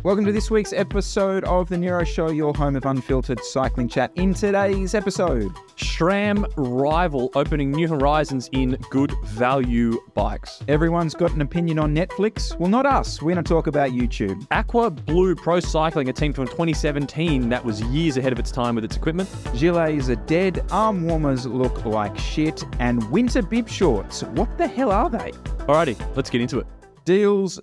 Welcome to this week's episode of the Nero Show, your home of unfiltered cycling chat. In today's episode, SRAM rival opening new horizons in good value bikes. Everyone's got an opinion on Netflix. Well, not us. We're going to talk about YouTube. Aqua Blue Pro Cycling, a team from 2017 that was years ahead of its time with its equipment. Gilets are dead, arm warmers look like shit, and winter bib shorts. What the hell are they? Alrighty, let's get into it. Deals.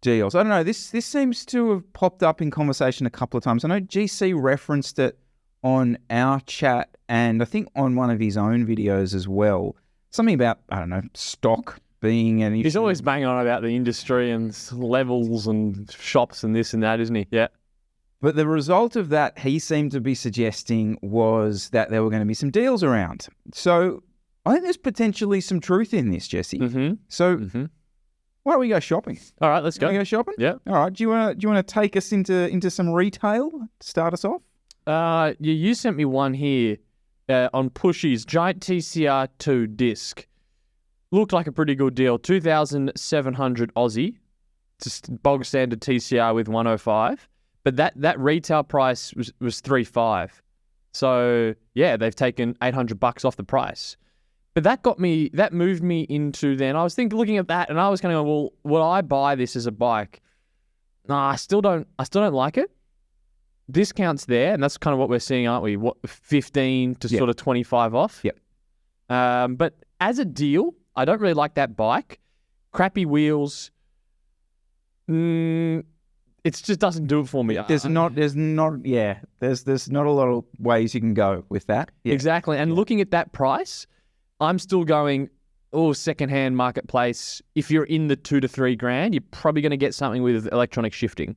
I don't know, this seems to have popped up in conversation a couple of times. I know GC referenced it on our chat and I think on one of his own videos as well. Something about, I don't know, stock being an issue. He's always banging on about the industry and levels and shops and this and that, isn't he? Yeah. But the result of that, he seemed to be suggesting, was that there were going to be some deals around. So I think there's potentially some truth in this, Jesse. Mm-hmm. So why don't we go shopping? All right, let's go. Go shopping? Yeah. All right. Do you want to take us into some retail to start us off? You sent me one here on Pushy's Giant TCR2 disc. Looked like a pretty good deal. 2,700 Aussie. Just bog standard TCR with 105. But that retail price was 3.5. So yeah, they've taken $800 off the price. But that moved me into then. I was looking at that and I was kind of going, well, would I buy this as a bike? Nah, I still don't like it. Discounts there, and that's kind of what we're seeing, aren't we? 15 to sort of 25 off. Yep. But as a deal, I don't really like that bike. Crappy wheels. It just doesn't do it for me. There's not a lot of ways you can go with that. Yeah. Exactly. And looking at that price, I'm still going, secondhand marketplace. If you're in the $2,000 to $3,000, you're probably going to get something with electronic shifting.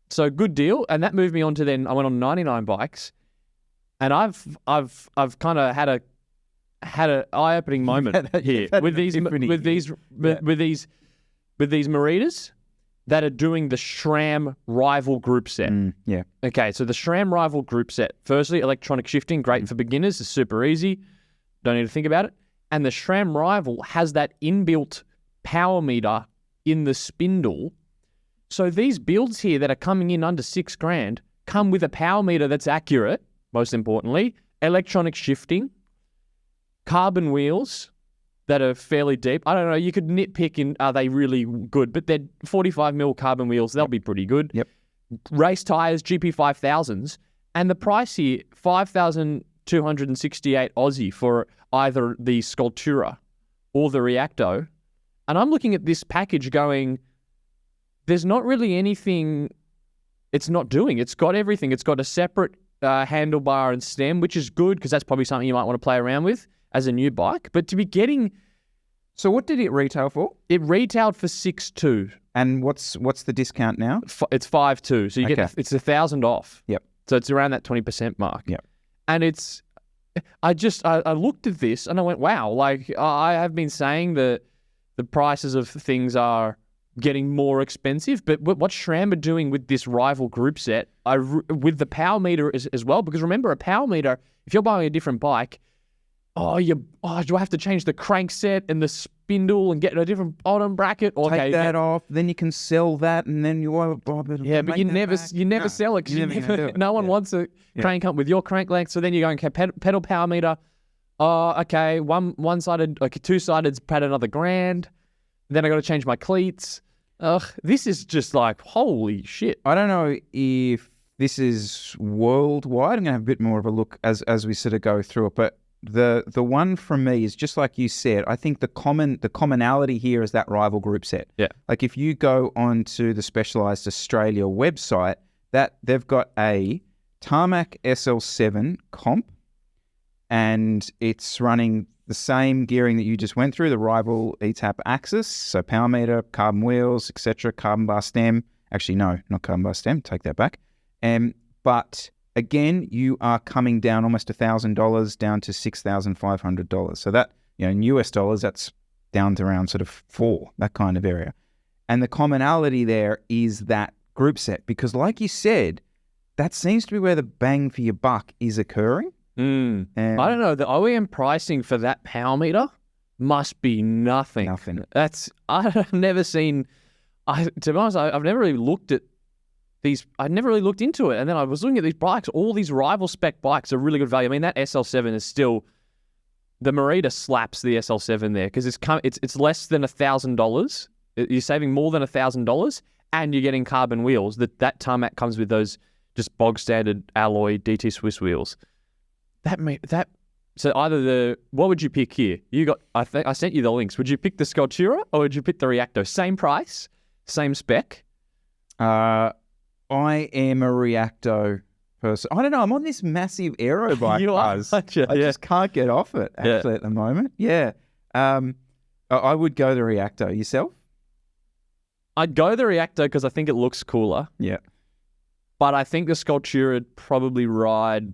So good deal. And that moved me on to then I went on 99 bikes, and I've kind of had an eye-opening moment here with these Maritas that are doing the SRAM rival group set. Yeah. Okay, so the SRAM rival group set. Firstly, electronic shifting, great for beginners. It's super easy. Don't need to think about it. And the SRAM rival has that inbuilt power meter in the spindle. So these builds here that are coming in under $6,000 come with a power meter that's accurate, most importantly, electronic shifting, carbon wheels that are fairly deep. I don't know, you could nitpick in, are they really good? But they're 45mm carbon wheels. They'll be pretty good. Yep. Race tires, GP5000s. And the price here, 5,268 Aussie for either the Sculptura or the Reacto. And I'm looking at this package going, there's not really anything it's not doing. It's got everything. It's got a separate handlebar and stem, which is good because that's probably something you might want to play around with as a new bike. But to be getting... So what did it retail for? It retailed for 6.2. And what's the discount now? It's 5.2. So you get it's 1,000 off. Yep. So it's around that 20% mark. Yep. And it's... I looked at this and I went, wow, like I have been saying that the prices of things are getting more expensive, but what SRAM are doing with this rival group set, with the power meter as well, because remember, a power meter, if you're buying a different bike, do I have to change the crank set and the spindle and get a different bottom bracket? Take that off, then you can sell that, and then you want to but you never sell it because no one wants a crank up with your crank length. So then you're going, okay, pedal power meter. Okay, one-sided, like two-sided's paid another $1,000. Then I got to change my cleats. This is just like, holy shit. I don't know if this is worldwide. I'm going to have a bit more of a look as we sort of go through it, but the one from me is just like you said. I think the commonality here is that rival group set. Yeah. Like if you go onto the Specialized Australia website, that they've got a Tarmac SL7 comp, and it's running the same gearing that you just went through, the rival ETAP axis, so power meter, carbon wheels, etc., carbon bar stem. Actually, no, not carbon bar stem. Take that back. But again, you are coming down almost $1,000 down to $6,500. So that, in US dollars, that's down to around sort of $4,000, that kind of area. And the commonality there is that group set, because like you said, that seems to be where the bang for your buck is occurring. I don't know. The OEM pricing for that power meter must be nothing. Nothing. I've never seen To be honest, I've never really looked at these. I never really looked into it. And then I was looking at these bikes. All these rival spec bikes are really good value. I mean, that SL7 is still, the Merida slaps the SL7 there because it's less than $1,000. You're saving more than $1,000, and you're getting carbon wheels. That tarmac comes with those just bog standard alloy DT Swiss wheels. So what would you pick here? I sent you the links. Would you pick the Sculptura or would you pick the Reacto? Same price, same spec. I am a Reacto person. I don't know. I'm on this massive aero bike. You are, buzz. aren't you? I just can't get off it actually at the moment. Yeah. I would go the Reacto. Yourself? I'd go the Reacto because I think it looks cooler. Yeah. But I think the Sculptura would probably ride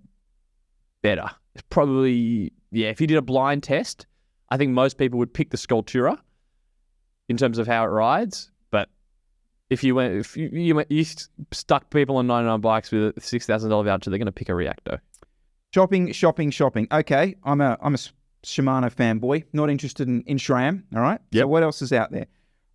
better. It's probably, if you did a blind test, I think most people would pick the Sculptura in terms of how it rides. But if you stuck people on 99 bikes with a $6,000 voucher, they're going to pick a Reacto. Shopping. Okay, I'm a Shimano fanboy. Not interested in SRAM. All right. Yep. So what else is out there?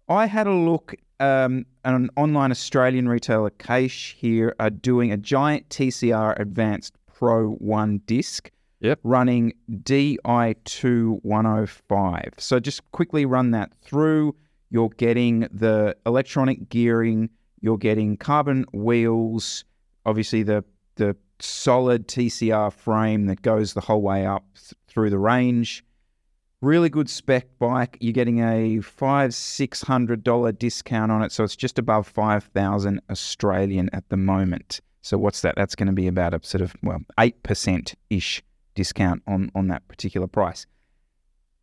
I had a look. An online Australian retailer, Caish, here are doing a giant TCR Advanced Pro 1 disc. Yep. Running DI2 105. So just quickly run that through. You're getting the electronic gearing. You're getting carbon wheels. Obviously the solid TCR frame that goes the whole way up through the range. Really good spec bike. You're getting a $500-600 discount on it. So it's just above 5,000 Australian at the moment. So what's that? That's going to be about a sort of, 8%-ish discount on that particular price.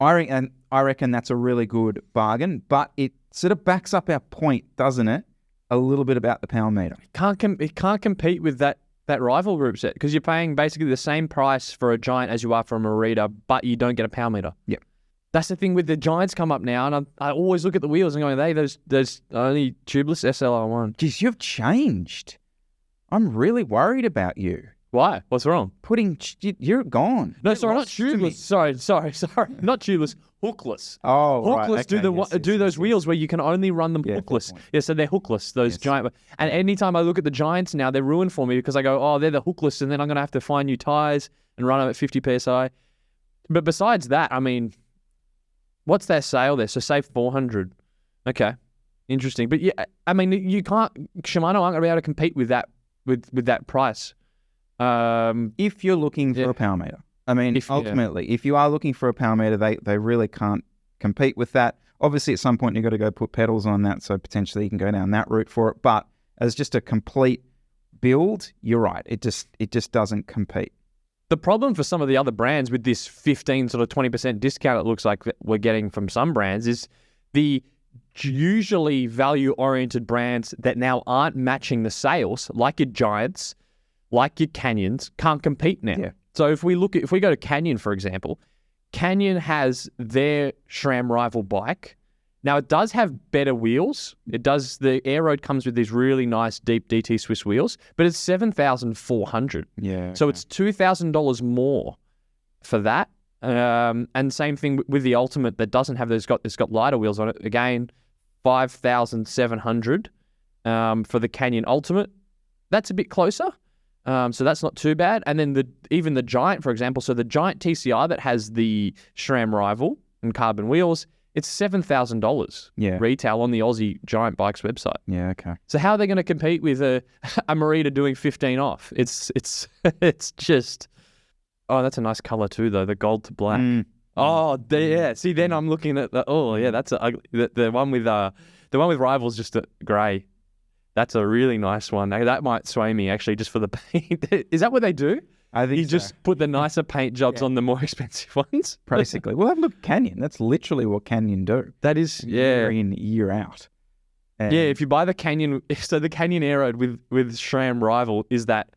I reckon that's a really good bargain, but it sort of backs up our point, doesn't it? A little bit about the power meter. It can't compete with that rival group set because you're paying basically the same price for a Giant as you are for a Merida, but you don't get a power meter. Yep. That's the thing with the Giants come up now, and I always look at the wheels and go, those only tubeless SLR1. Geez, you've changed. I'm really worried about you. Why? What's wrong? You're gone. No, sorry, not tubeless. Sorry. Not tubeless. Hookless. Oh, hookless right. do those wheels where you can only run them hookless. Yeah, so they're hookless, those giant. And anytime I look at the Giants now, they're ruined for me because I go, oh, they're the hookless, and then I'm going to have to find new tires and run them at 50 PSI. But besides that, I mean, what's their sale there? So say 400. Okay, interesting. But yeah, I mean, Shimano aren't going to be able to compete with that with that price. If you're looking for a power meter. I mean, ultimately, if you are looking for a power meter, they really can't compete with that. Obviously, at some point, you've got to go put pedals on that, so potentially you can go down that route for it. But as just a complete build, you're right. It just doesn't compete. The problem for some of the other brands with this 15 sort of 20% discount it looks like that we're getting from some brands is the usually value-oriented brands that now aren't matching the sales, like your Giants, like your Canyons, can't compete now. Yeah. So if we go to Canyon, for example, Canyon has their SRAM rival bike. Now it does have better wheels. The Aero comes with these really nice deep DT Swiss wheels, but it's $7,400. Yeah. So it's $2,000 more for that. And same thing with the Ultimate that doesn't have it's got lighter wheels on it. Again, $5,700 for the Canyon Ultimate. That's a bit closer. So that's not too bad. And then even the Giant, for example, so the Giant TCR that has the SRAM rival and carbon wheels, it's $7,000 retail on the Aussie Giant Bikes website. Yeah, okay. So how are they going to compete with a Merida doing 15 off? It's just, that's a nice color too, though, the gold to black. Oh, yeah. See, then I'm looking at that's ugly. The one with rivals just a grey. That's a really nice one. That might sway me, actually, just for the paint. Is that what they do? I think you just put the nicer paint jobs on the more expensive ones? Basically. Well, have a look at Canyon. That's literally what Canyon do. That is, year in, year out. And if you buy the Canyon, so the Canyon Aero with SRAM rival is that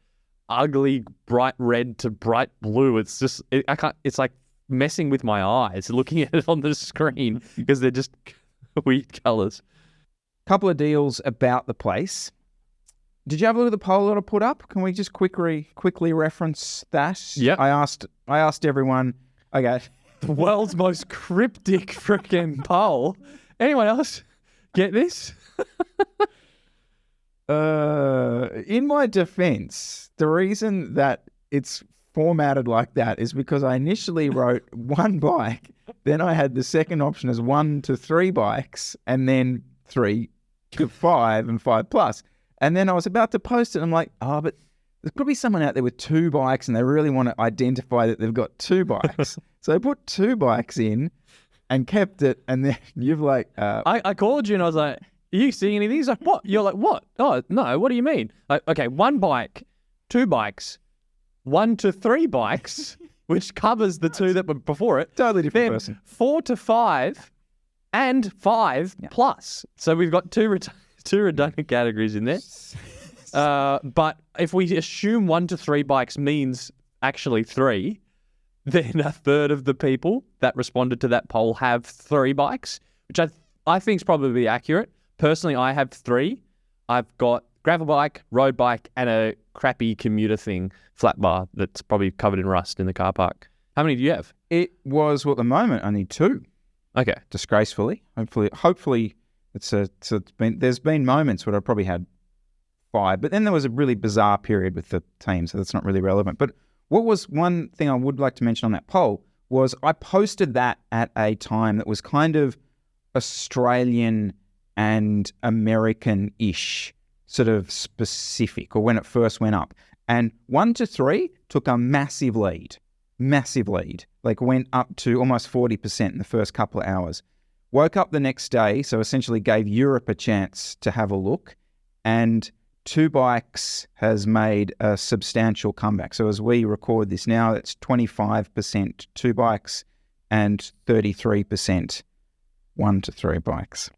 ugly bright red to bright blue. It's just, it's like messing with my eyes looking at it on the screen because they're just weird colors. Couple of deals about the place. Did you have a look at the poll that I put up? Can we just quickly reference that? Yeah. I asked everyone. Okay. The world's most cryptic freaking poll. Anyone else get this? In my defense, the reason that it's formatted like that is because I initially wrote one bike, then I had the second option as 1 to 3 bikes, and then 3 to 5 and 5 plus. And then I was about to post it, and I'm like, oh, but there's probably someone out there with 2 bikes and they really want to identify that they've got 2 bikes. So I put 2 bikes in and kept it, and then you've like... I called you and I was like, are you seeing anything? He's like, what? You're like, what? Oh, no, what do you mean? Like, okay, 1 bike, 2 bikes, 1 to 3 bikes, which covers the 2 that were before it. Totally different then person. 4 to 5 and 5 plus. So we've got 2 redundant categories in there. But if we assume 1 to 3 bikes means actually 3, then a third of the people that responded to that poll have 3 bikes, which I think is probably accurate. Personally, I have 3. I've got gravel bike, road bike, and a crappy commuter thing, flat bar, that's probably covered in rust in the car park. How many do you have? It was, well, at the moment, only 2. Okay. Disgracefully. Hopefully there's been moments where I probably had 5, but then there was a really bizarre period with the team, so that's not really relevant. But what was one thing I would like to mention on that poll was I posted that at a time that was kind of Australian and American-ish sort of specific, or when it first went up. And 1 to 3 took a massive lead, like went up to almost 40% in the first couple of hours. Woke up the next day, so essentially gave Europe a chance to have a look, and 2 bikes has made a substantial comeback. So as we record this now, it's 25% 2 bikes and 33% 1 to 3 bikes.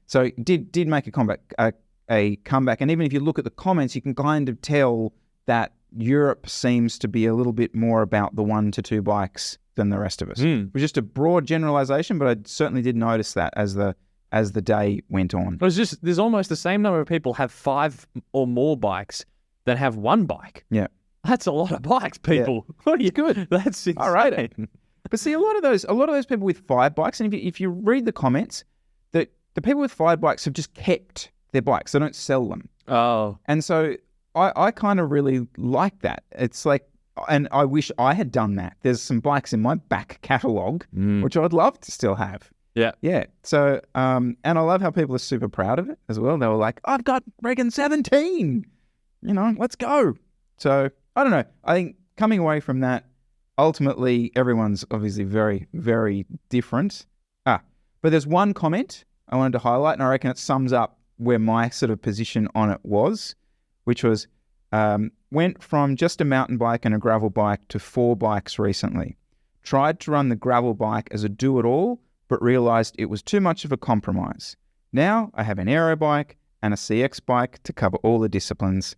So did make a comeback, and even if you look at the comments, you can kind of tell that Europe seems to be a little bit more about the 1 to 2 bikes than the rest of us. It was just a broad generalization, but I certainly did notice that as the day went on. It was just, there's almost the same number of people have 5 or more bikes than have 1 bike. Yeah. That's a lot of bikes, people. Yeah. What are you good? That's insane. All right. But see, a lot of those people with 5 bikes, and if you read the comments, the people with 5 bikes have just kept their bikes. They don't sell them. Oh. And so I kind of really like that. It's like, and I wish I had done that. There's some bikes in my back catalogue, which I'd love to still have. Yeah. Yeah. So, and I love how people are super proud of it as well. They were like, I've got friggin' 17, let's go. So I don't know. I think coming away from that, ultimately everyone's obviously very, very different. But there's one comment I wanted to highlight, and I reckon it sums up where my sort of position on it was, which was, went from just a mountain bike and a gravel bike to 4 bikes recently. Tried to run the gravel bike as a do-it-all, but realised it was too much of a compromise. Now I have an aero bike and a CX bike to cover all the disciplines,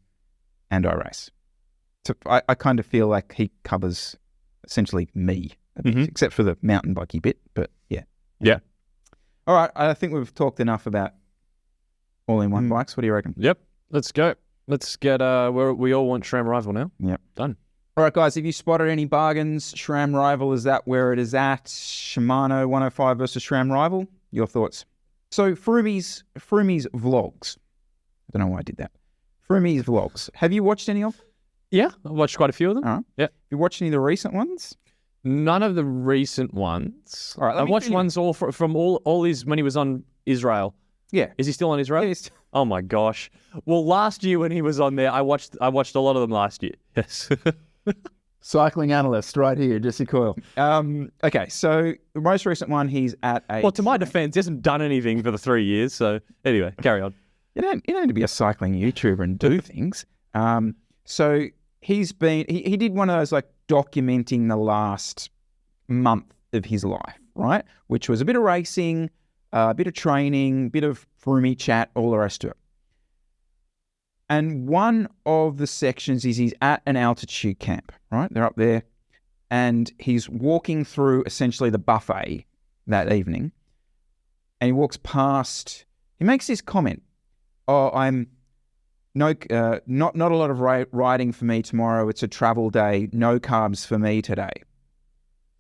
and I race. So I kind of feel like he covers essentially me, except for the mountain bikey bit, but yeah. Yeah. All right, I think we've talked enough about all-in-one bikes. What do you reckon? Yep, let's go. Let's get, we all want SRAM Rival now. Yep. Done. All right, guys, have you spotted any bargains? SRAM Rival, is that where it is at? Shimano 105 versus SRAM Rival? Your thoughts? So Froome's vlogs. I don't know why I did that. Froome's vlogs. Have you watched any of them? Yeah, I've watched quite a few of them. All right. Yeah. Have you watched any of the recent ones? None of the recent ones. All right. I watched ones all from all his, when he was on Israel. Yeah. Is he still on Israel? Yeah, oh my gosh. Well, last year when he was on there, I watched a lot of them last year. Yes. Cycling analyst right here, Jesse Coyle. Okay, so the most recent one, he's at a... Well, to my defense, he hasn't done anything for the 3 years. So anyway, carry on. You don't need to be a cycling YouTuber and do things. So he's been... He did one of those like documenting the last month of his life, right? Which was a bit of racing, a bit of training, a bit of Froome chat, all the rest of it. And one of the sections is he's at an altitude camp, right? They're up there, and he's walking through essentially the buffet that evening, and he walks past. He makes this comment: "Oh, I'm not a lot of riding for me tomorrow. It's a travel day. No carbs for me today."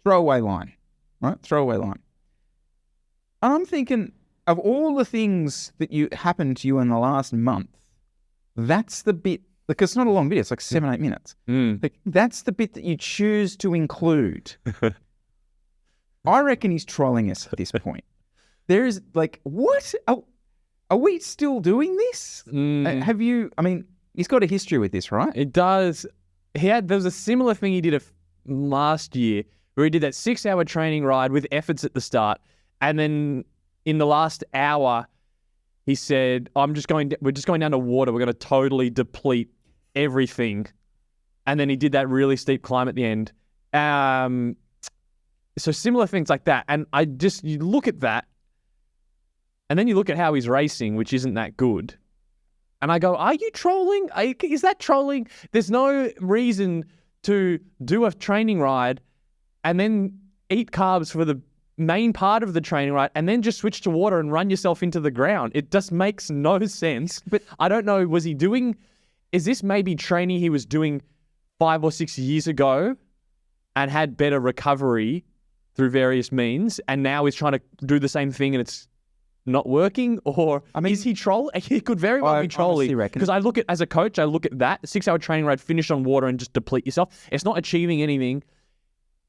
Throwaway line, right? Throwaway line. And I'm thinking, of all the things that happened to you in the last month, that's the bit, because it's not a long video, it's like 7-8 minutes. Like, that's the bit that you choose to include. I reckon he's trolling us at this point. There is like, what? Are we still doing this? Have you, I mean, he's got a history with this, right? It does. There was a similar thing he did last year where he did that 6-hour training ride with efforts at the start. And then in the last hour, he said, we're just going down to water. We're going to totally deplete everything. And then he did that really steep climb at the end. So similar things like that. And you look at that, and then you look at how he's racing, which isn't that good. And I go, are you trolling? Is that trolling? There's no reason to do a training ride and then eat carbs for the main part of the training ride and then just switch to water and run yourself into the ground. It just makes no sense. But I don't know, is this maybe training he was doing 5 or 6 years ago and had better recovery through various means, and now he's trying to do the same thing and it's not working? Or is he trolling? He could very well be trolling. Because as a coach, I look at that 6-hour training ride, finish on water and just deplete yourself. It's not achieving anything.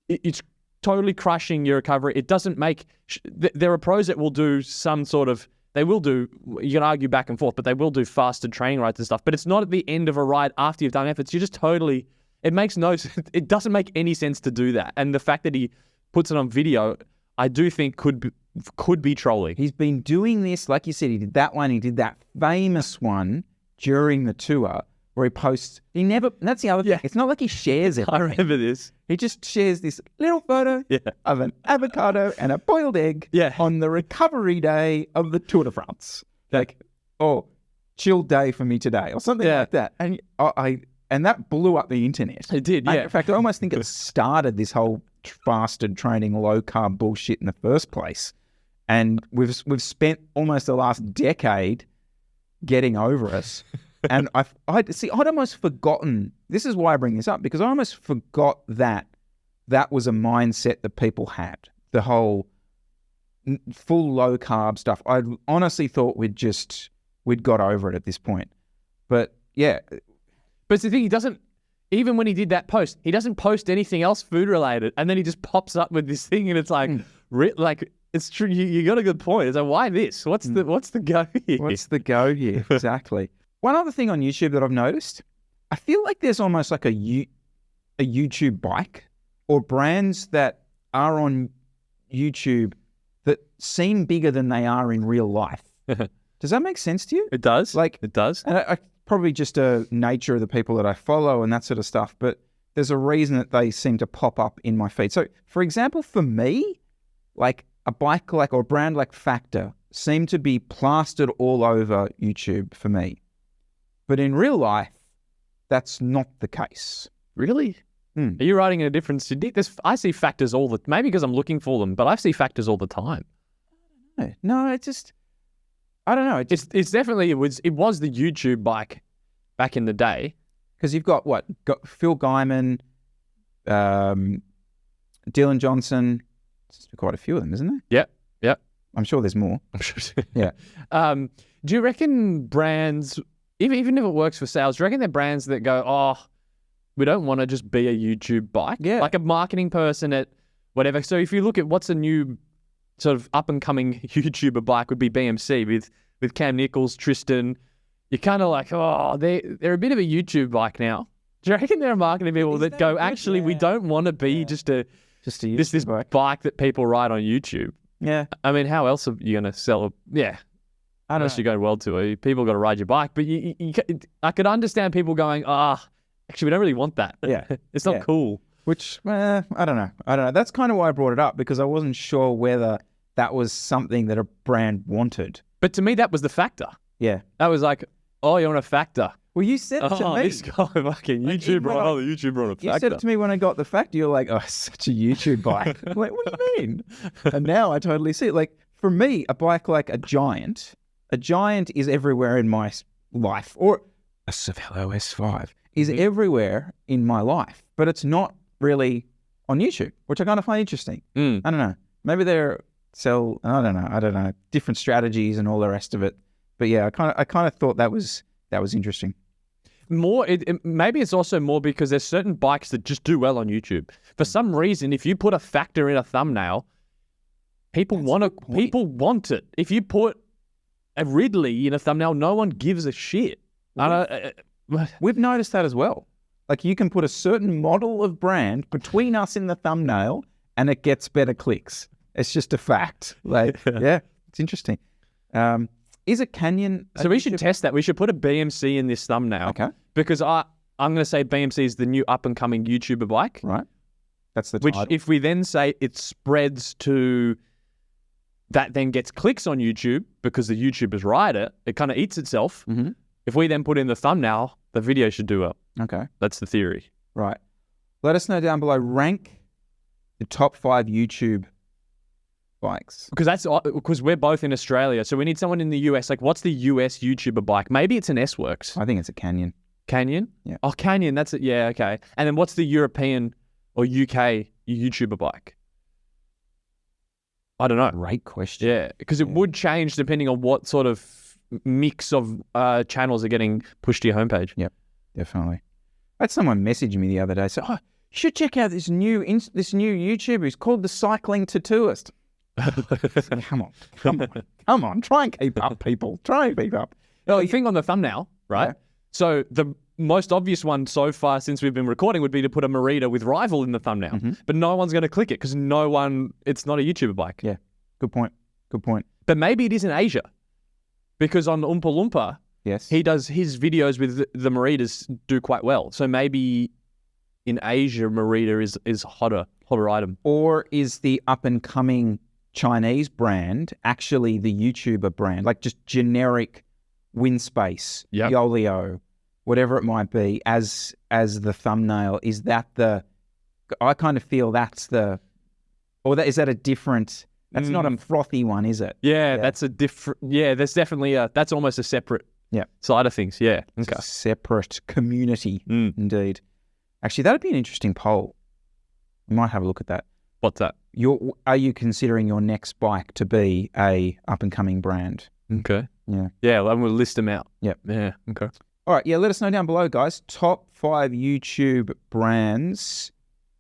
It's totally crushing your recovery. It doesn't make... There are pros that will do some sort of... They will do... You can argue back and forth, but they will do faster training rides and stuff. But it's not at the end of a ride after you've done efforts. You're just totally... It makes no... It doesn't make any sense to do that. And the fact that he puts it on video, I do think could be trolling. He's been doing this, like you said, he did that one, he did that famous one during the tour where he posts, that's the other thing, it's not like he shares it. I remember this. He just shares this little photo of an avocado and a boiled egg on the recovery day of the Tour de France. Like, chill day for me today, or something like that. And and that blew up the internet. It did, yeah. In fact, I almost think it started this whole fasted training, low carb bullshit in the first place. And we've spent almost the last decade getting over us. And I'd almost forgotten, this is why I bring this up, because I almost forgot that was a mindset that people had. The whole full low carb stuff. I honestly thought we'd got over it at this point. But yeah. But it's the thing, he doesn't, even when he did that post, he doesn't post anything else food related. And then he just pops up with this thing and it's like, it's true. You got a good point. It's like, why this? What's the go here? What's the go here? Exactly. One other thing on YouTube that I've noticed, I feel like there's almost like a YouTube bike, or brands that are on YouTube that seem bigger than they are in real life. Does that make sense to you? It does. It does. And I probably just a nature of the people that I follow and that sort of stuff, but there's a reason that they seem to pop up in my feed. So, for example, for me, like a bike or a brand like Factor seem to be plastered all over YouTube for me. But in real life, that's not the case. Really? Are you riding in a different city? I see Factors maybe because I'm looking for them, but I see Factors all the time. No, it's just... I don't know. It's definitely, it was the YouTube bike back in the day. Because you've got Phil Guyman, Dylan Johnson. There's quite a few of them, isn't there? Yep. I'm sure there's more. I'm sure. Yeah. Do you reckon brands, even if it works for sales, do you reckon they're brands that go, we don't want to just be a YouTube bike? Yeah. Like a marketing person at whatever. So if you look at what's a new sort of up-and-coming YouTuber bike would be BMC with Cam Nichols, Tristan. You're kind of like, they're a bit of a YouTube bike now. Do you reckon there are marketing people that go, actually, we don't want to be just a this bike that people ride on YouTube? Yeah. I mean, how else are you going to sell? I don't know. You go world tour, people got to ride your bike. But I could understand people going, actually, we don't really want that. Yeah. It's not cool. Which, I don't know. That's kind of why I brought it up, because I wasn't sure whether that was something that a brand wanted. But to me, that was the Factor. Yeah. That was like, you want a Factor. Well, you said it to me. This guy fucking YouTuber on the YouTuber on a Factor. You said it to me when I got the Factor. You're like, such a YouTube bike. I'm like, what do you mean? And now I totally see it. Like, for me, a bike like a Giant is everywhere in my life. Or a Cervelo S5 is everywhere in my life. But it's not really on YouTube, which I kind of find interesting. I don't know. Maybe I don't know, different strategies and all the rest of it. But yeah, I kind of thought that was that was interesting. Maybe it's also more because there's certain bikes that just do well on YouTube. For some reason, if you put a factor in a thumbnail, people want it. If you put a Ridley in a thumbnail, no one gives a shit. We've noticed that as well. Like, you can put a certain model of brand between us in the thumbnail and it gets better clicks. It's just a fact. Like, yeah, it's interesting. Is it Canyon? So we should test that. We should put a BMC in this thumbnail. Okay. Because I'm going to say BMC is the new up-and-coming YouTuber bike. Right. That's the title. Which, if we then say it spreads to... That then gets clicks on YouTube because the YouTubers ride it. It kind of eats itself. Mm-hmm. If we then put in the thumbnail, the video should do well. Okay. That's the theory. Right. Let us know down below. Rank the top 5 YouTube bikes. Because we're both in Australia, so we need someone in the US. Like, what's the US YouTuber bike? Maybe it's an S-Works. I think it's a Canyon. Canyon? Yeah. Oh, Canyon. That's it. Yeah, okay. And then what's the European or UK YouTuber bike? I don't know. Great question. Yeah, because it would change depending on what sort of mix of channels are getting pushed to your homepage. Yep, definitely. I had someone message me the other day, say, "Oh, you should check out this new YouTuber. He's called the Cycling Tattooist." Come on. Try and keep up, people. Try and keep up. No, you think on the thumbnail, right? Yeah. So the most obvious one so far since we've been recording would be to put a Merida with Rival in the thumbnail. Mm-hmm. But no one's going to click it because it's not a YouTuber bike. Yeah, good point. But maybe it is in Asia because on Oompa Loompa, yes, he does his videos with the Meridas do quite well. So maybe in Asia, Merida is hotter item. Or is the up-and-coming Chinese brand actually the YouTuber brand? Like just generic WinSpace, Yolio, whatever it might be, as the thumbnail. Is that I kind of feel that's is that a different, that's not a frothy one, is it? Yeah, that's a different, there's definitely that's almost a separate side of things, yeah. Okay. A separate community, indeed. Actually, that'd be an interesting poll. We might have a look at that. What's that? Are you considering your next bike to be a up-and-coming brand? Okay. Yeah. Yeah, and we'll list them out. Yep. Yeah, okay. All right, let us know down below, guys. Top 5 YouTube brands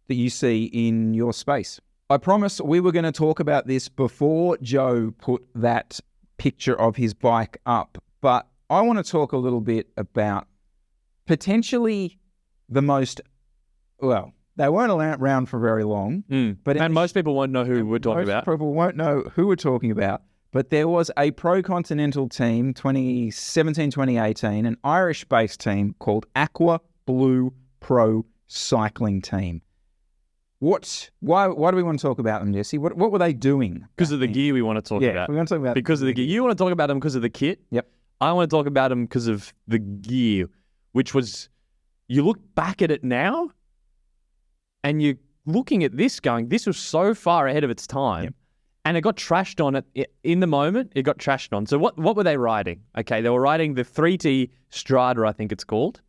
that you see in your space. I promise we were going to talk about this before Joe put that picture of his bike up, but I want to talk a little bit about potentially the most, well, they weren't around for very long. And most people won't know who we're talking about. Most people won't know who we're talking about. But there was a Pro Continental team, 2017-2018, an Irish-based team called Aqua Blue Pro Cycling Team. Why do we want to talk about them, Jesse? What were they doing? Because of the gear we want to talk about. Yeah, we're going to talk about because of the gear. You want to talk about them because of the kit? Yep. I want to talk about them because of the gear, which was, you look back at it now, and you're looking at this going, this was so far ahead of its time. Yep. And it got trashed on in the moment. It got trashed on. So what were they riding? Okay, they were riding the 3T Strata, I think it's called.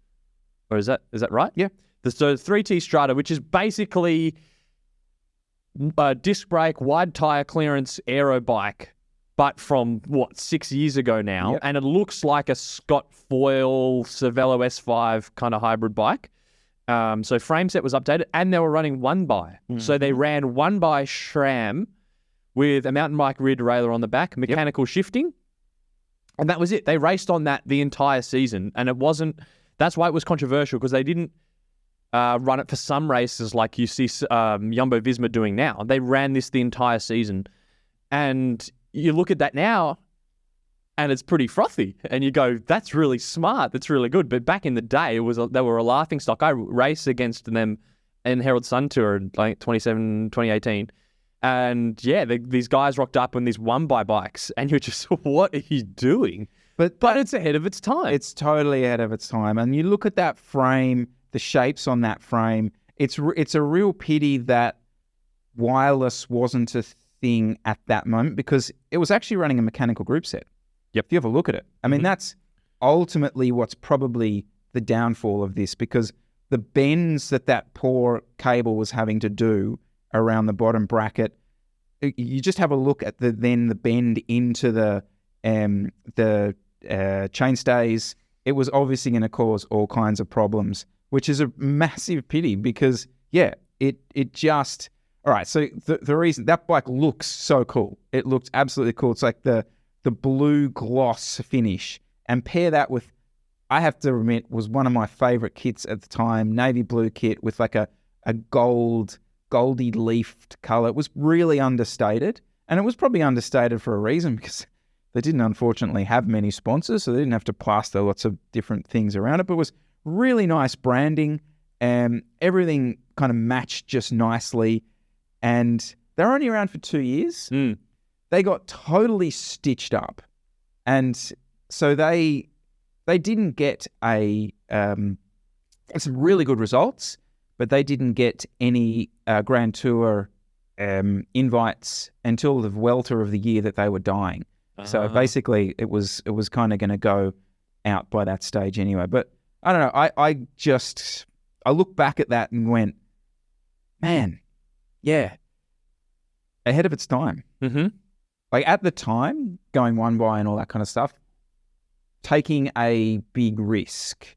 Or is that right? Yeah. So 3T Strata, which is basically a disc brake, wide tire clearance aero bike, but from 6 years ago now. Yep. And it looks like a Scott Foyle Cervelo S5 kind of hybrid bike. So frame set was updated, and they were running 1x. Mm-hmm. So they ran 1x SRAM with a mountain bike rear derailleur on the back, mechanical shifting. And that was it. They raced on that the entire season. And that's why it was controversial, because they didn't run it for some races like you see Jumbo-Visma doing now. They ran this the entire season. And you look at that now, and it's pretty frothy. And you go, that's really smart. That's really good. But back in the day, they were a laughing stock. I raced against them in Herald Sun Tour in 2018. And yeah, these guys rocked up on these 1x bikes, and you're just, what are you doing? But it's ahead of its time. It's totally ahead of its time. And you look at that frame, the shapes on that frame. It's a real pity that wireless wasn't a thing at that moment, because it was actually running a mechanical group set. Yep. If you have a look at it, I mean, that's ultimately what's probably the downfall of this, because the bends that poor cable was having to do around the bottom bracket, you just have a look at the bend into the chainstays it was obviously going to cause all kinds of problems, which is a massive pity because, yeah, it just... All right, so the reason... That bike looks so cool. It looks absolutely cool. It's like the blue gloss finish. And pair that with, I have to admit, was one of my favourite kits at the time, navy blue kit with like a goldy leafed colour. It was really understated. And it was probably understated for a reason because they didn't unfortunately have many sponsors, so they didn't have to plaster lots of different things around it. But it was really nice branding and everything kind of matched just nicely. And they're only around for 2 years. They got totally stitched up. And so they didn't get some really good results, but they didn't get any Grand Tour invites until the Welter of the year that they were dying. So basically, it was kind of going to go out by that stage anyway. But I don't know. I look back at that and went, man, yeah, ahead of its time. Mm-hmm. Like at the time, going one by and all that kind of stuff, taking a big risk.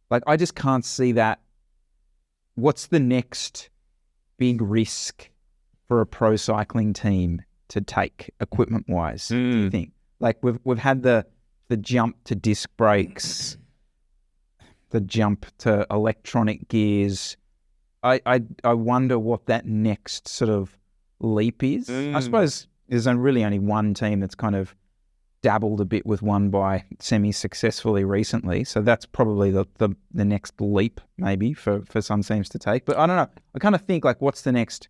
Like I just can't see that. What's the next big risk for a pro cycling team to take equipment-wise, do you think? Like we've had the jump to disc brakes, the jump to electronic gears. I wonder what that next sort of leap is. I suppose there's really only one team that's kind of dabbled a bit with one by semi-successfully recently. So that's probably the next leap maybe for some teams to take. But I don't know. I kind of think like what's the next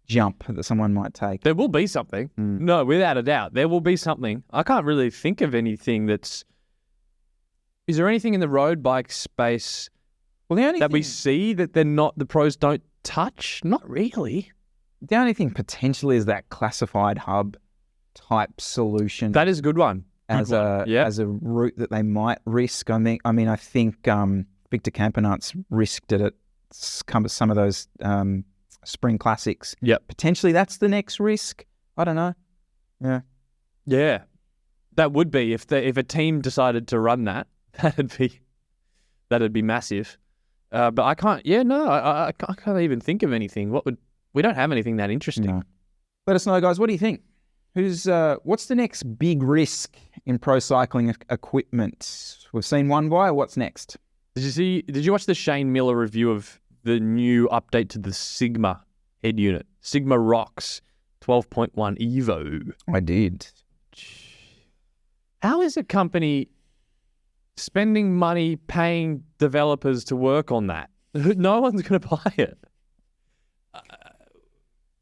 jump that someone might take? There will be something. No, without a doubt. There will be something. I can't really think of anything that's... Is there anything in the road bike space we see that the pros don't touch? Not really. The only thing potentially is that classified hub type solution. That is a good one. As a route that they might risk. I think Victor Campenaerts risked it at some of those spring classics. Yep. Potentially that's the next risk. I don't know. Yeah. Yeah. That would be if a team decided to run that. That'd be massive. But I can't. Yeah, no, I can't even think of anything. We don't have anything that interesting. No. Let us know, guys. What do you think? What's the next big risk in pro cycling equipment? We've seen one by. What's next? Did you watch the Shane Miller review of the new update to the Sigma head unit? Sigma Rocks 12.1 Evo. I did. How is a company spending money paying developers to work on that? No one's going to buy it.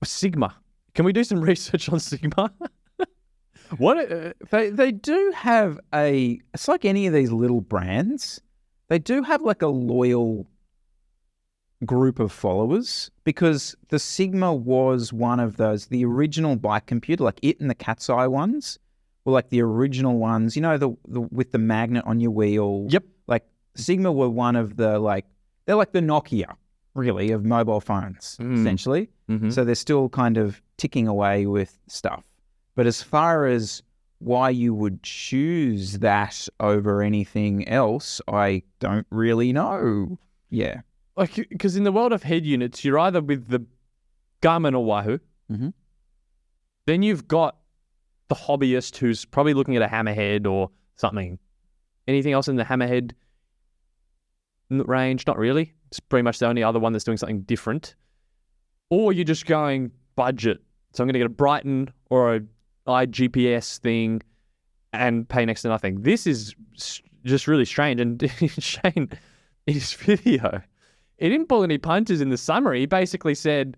Sigma. Can we do some research on Sigma? What they do have it's like any of these little brands. They do have like a loyal group of followers because the Sigma was one of those, the original bike computer, like it and the Cat's Eye ones were like the original ones, you know, the with the magnet on your wheel. Yep. Like Sigma were one of the they're like the Nokia really of mobile phones essentially. Mm-hmm. So they're still kind of ticking away with stuff. But as far as why you would choose that over anything else, I don't really know. Yeah. Like, because in the world of head units, you're either with the Garmin or Wahoo. Mm-hmm. Then you've got the hobbyist who's probably looking at a Hammerhead or something. Anything else in the Hammerhead range? Not really. It's pretty much the only other one that's doing something different. Or you're just going budget. So I'm going to get a Brighton or a iGPS thing and pay next to nothing. This is just really strange. And Shane, in his video, he didn't pull any punches in the summary. He basically said,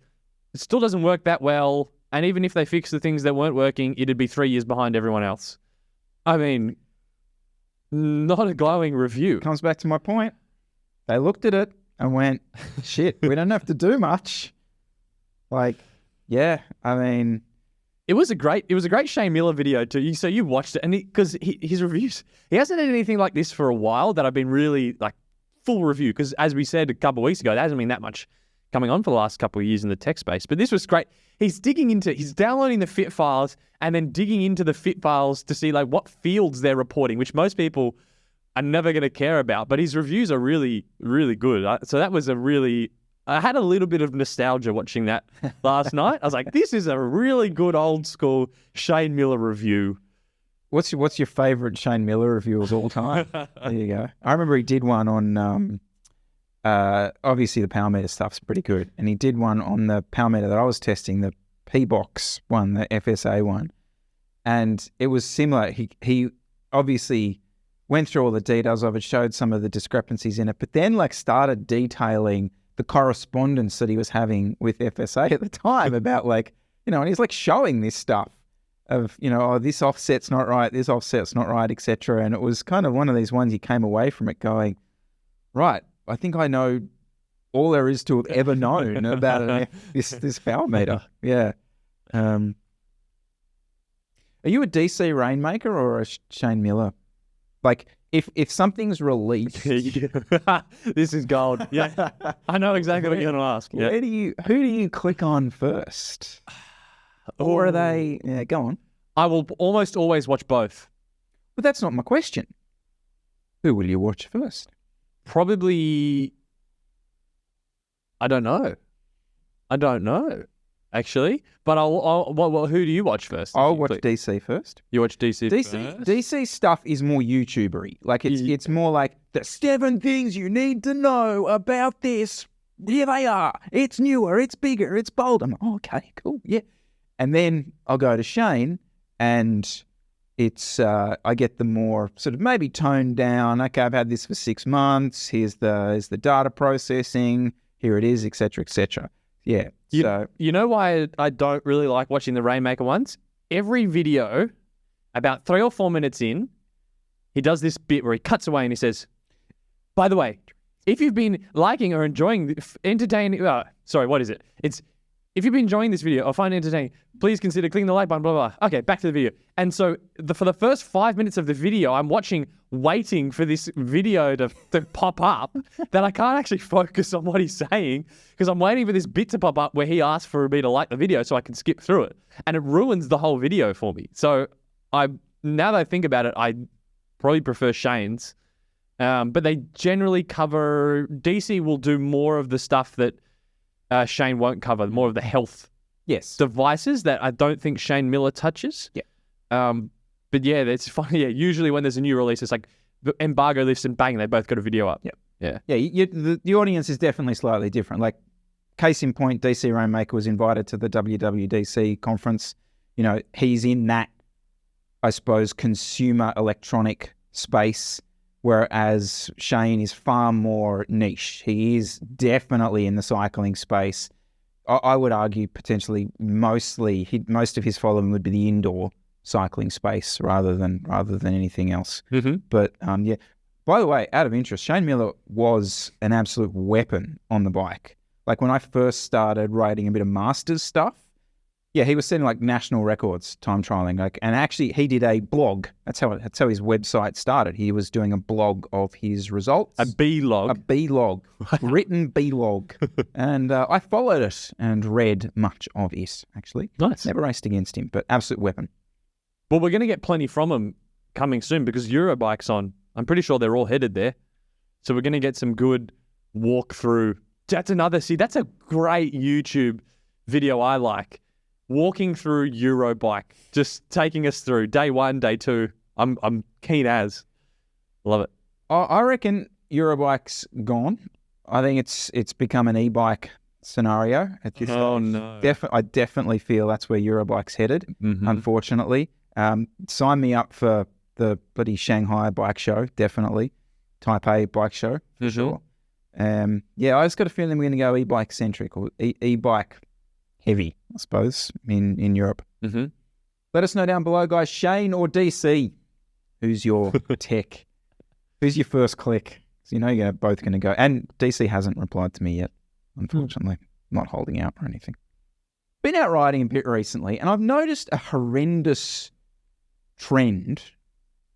it still doesn't work that well. And even if they fix the things that weren't working, it'd be 3 years behind everyone else. I mean, not a glowing review. Comes back to my point. They looked at it and went, shit, we don't have to do much. Like, yeah, I mean... It was a great Shane Miller video too. So you watched it, and because his reviews, he hasn't had anything like this for a while that I've been really like full review. Because as we said a couple of weeks ago, there hasn't been that much coming on for the last couple of years in the tech space. But this was great. He's downloading the fit files and then digging into the fit files to see like what fields they're reporting, which most people I'm never going to care about. But his reviews are really, really good. So that was I had a little bit of nostalgia watching that last night. I was like, this is a really good old school Shane Miller review. What's your favourite Shane Miller review of all time? There you go. I remember he did one on, obviously the power meter stuff's pretty good. And he did one on the power meter that I was testing, the P-Box one, the FSA one. And it was similar. He obviously went through all the details of it, showed some of the discrepancies in it, but then like started detailing the correspondence that he was having with FSA at the time about like, and he's like showing this stuff of, oh, this offset's not right, this offset's not right, etc. And it was kind of one of these ones you came away from it going, right, I think I know all there is to have ever known about this power meter. Yeah. Are you a DC Rainmaker or a Shane Miller? Like, if something's released, this is gold. Yeah, I know exactly what you're going to ask. Yeah. Who do you click on first? Or are they? Yeah, go on. I will almost always watch both. But that's not my question. Who will you watch first? Probably. I don't know. Actually, but well, who do you watch first? I'll watch DC first. You watch DC first? DC stuff is more YouTuber-y. Like, it's more like, the 7 things you need to know about this. Here they are. It's newer, it's bigger, it's bolder. I'm like, oh, okay, cool, yeah. And then I'll go to Shane, and it's, I get the more sort of maybe toned down, okay, I've had this for 6 months, here's the data processing, here it is, etc., etc. Yeah. You know why I don't really like watching the Rainmaker ones? Every video, about 3 or 4 minutes in, he does this bit where he cuts away and he says, by the way, if you've been liking or enjoying entertaining, what is it? If you've been enjoying this video or find it entertaining, please consider clicking the like button, blah, blah, blah. Okay, back to the video. And so for the first 5 minutes of the video, I'm waiting for this video to pop up that I can't actually focus on what he's saying because I'm waiting for this bit to pop up where he asks for me to like the video so I can skip through it. And it ruins the whole video for me. So now that I think about it, I probably prefer Shane's. But they generally cover, DC will do more of the stuff that Shane won't cover, more of the health devices that I don't think Shane Miller touches. Yeah. But yeah, it's funny. Yeah, usually when there's a new release, it's like the embargo lifts and bang, they both got a video up. Yeah. The audience is definitely slightly different. Like, case in point, DC Rainmaker was invited to the WWDC conference. He's in that, I suppose, consumer electronic space, whereas Shane is far more niche. He is definitely in the cycling space. I would argue potentially most of his following would be the indoor cycling space rather than anything else. Mm-hmm. But yeah. By the way, out of interest, Shane Miller was an absolute weapon on the bike. Like, when I first started writing a bit of masters stuff, yeah, he was setting like national records time trialing. Like, and actually, he did a blog. That's how his website started. He was doing a blog of his results. A B-log, written B-log, and I followed it and read much of it. Actually, nice. Never raced against him, but absolute weapon. Well, we're going to get plenty from him coming soon because Eurobike's on. I'm pretty sure they're all headed there, so we're going to get some good walkthrough. That's a great YouTube video I like. Walking through Eurobike, just taking us through day 1, day 2. I'm keen as. Love it. I reckon Eurobike's gone. I think it's become an e-bike scenario at this stage. No. I definitely feel that's where Eurobike's headed, unfortunately. Sign me up for the bloody Shanghai bike show, definitely. Taipei bike show, for sure. Yeah, I just got a feeling we're going to go e-bike centric or e-bike heavy, I suppose, in Europe. Mm-hmm. Let us know down below, guys. Shane or DC? Who's your tech? Who's your first click? So you're both going to go. And DC hasn't replied to me yet, unfortunately. Not holding out or anything. Been out riding a bit recently, and I've noticed a horrendous trend.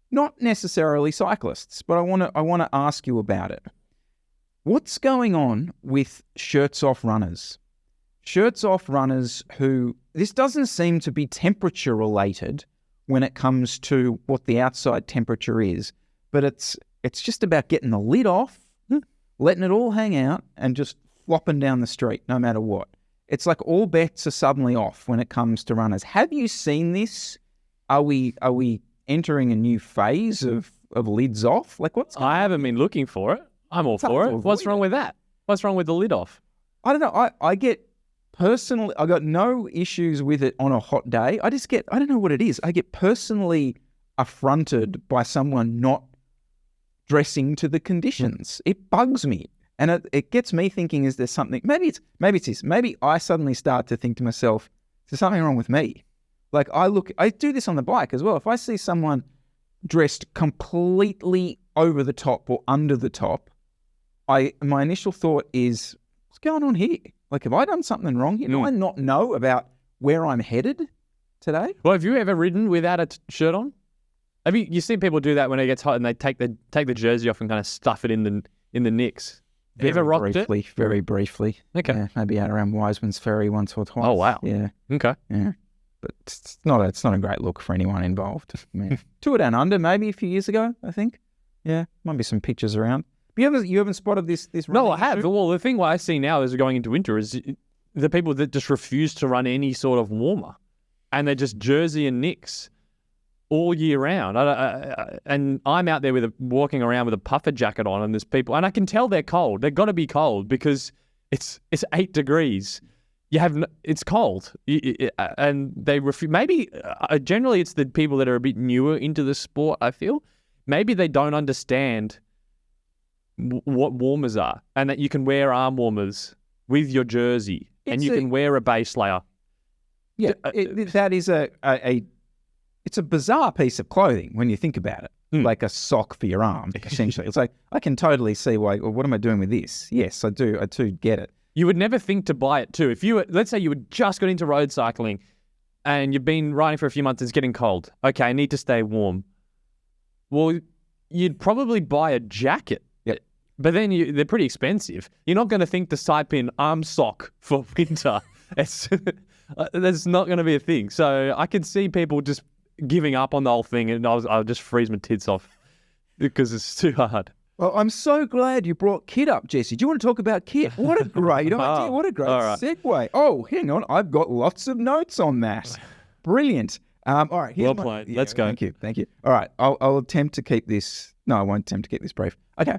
Not necessarily cyclists, but I want to ask you about it. What's going on with shirts off runners? Shirts off runners who, this doesn't seem to be temperature related when it comes to what the outside temperature is, but it's It's just about getting the lid off, letting it all hang out, and just flopping down the street no matter what. It's like all bets are suddenly off when it comes to runners. Have you seen this? Are we entering a new phase of lids off? Like what's going on? I haven't been looking for it. I'm all for it. What's wrong with that? What's wrong with the lid off? I don't know. I get personally, I got no issues with it on a hot day. I don't know what it is. I get personally affronted by someone not dressing to the conditions. It bugs me. And it gets me thinking, is there something, maybe it's this. Maybe I suddenly start to think to myself, is there something wrong with me? Like I do this on the bike as well. If I see someone dressed completely over the top or under the top, my initial thought is, what's going on here? Like, have I done something wrong here? Do I not know about where I'm headed today? Well, have you ever ridden without a shirt on? Have you seen people do that when it gets hot and they take the jersey off and kind of stuff it in the nicks? Have you ever rocked it? Very briefly. Okay. Yeah, maybe out around Wiseman's Ferry once or twice. Oh, wow. Yeah. Okay. Yeah. But it's not a great look for anyone involved. Tour Down Under maybe a few years ago, I think. Yeah. Might be some pictures around. But you haven't spotted this No, I have. issue? Well, the thing what I see now as we're going into winter is the people that just refuse to run any sort of warmer. And they're just jersey and nicks all year round. And I'm out there walking around with a puffer jacket on, and there's people, and I can tell they're cold. They've got to be cold because it's 8 degrees. It's cold, and they refuse. Maybe generally it's the people that are a bit newer into the sport. I feel maybe they don't understand what warmers are, and that you can wear arm warmers with your jersey, and you can wear a base layer. Yeah, that is it's a bizarre piece of clothing when you think about it, like a sock for your arm, essentially. It's like, I can totally see why, well, what am I doing with this? Yes, I do get it. You would never think to buy it too. If let's say you had just got into road cycling and you've been riding for a few months and it's getting cold. Okay, I need to stay warm. Well, you'd probably buy a jacket. Yep. But then they're pretty expensive. You're not going to think to type in arm sock for winter. That's not going to be a thing. So I can see people just giving up on the whole thing, and I'll just freeze my tits off because it's too hard. Well, I'm so glad you brought kit up, Jesse. Do you want to talk about kit? What a great idea. What a great segue. Oh, hang on. I've got lots of notes on that. Brilliant. All right. Well played. Let's go. Thank you. All right. I'll attempt to keep this. No, I won't attempt to keep this brief. Okay.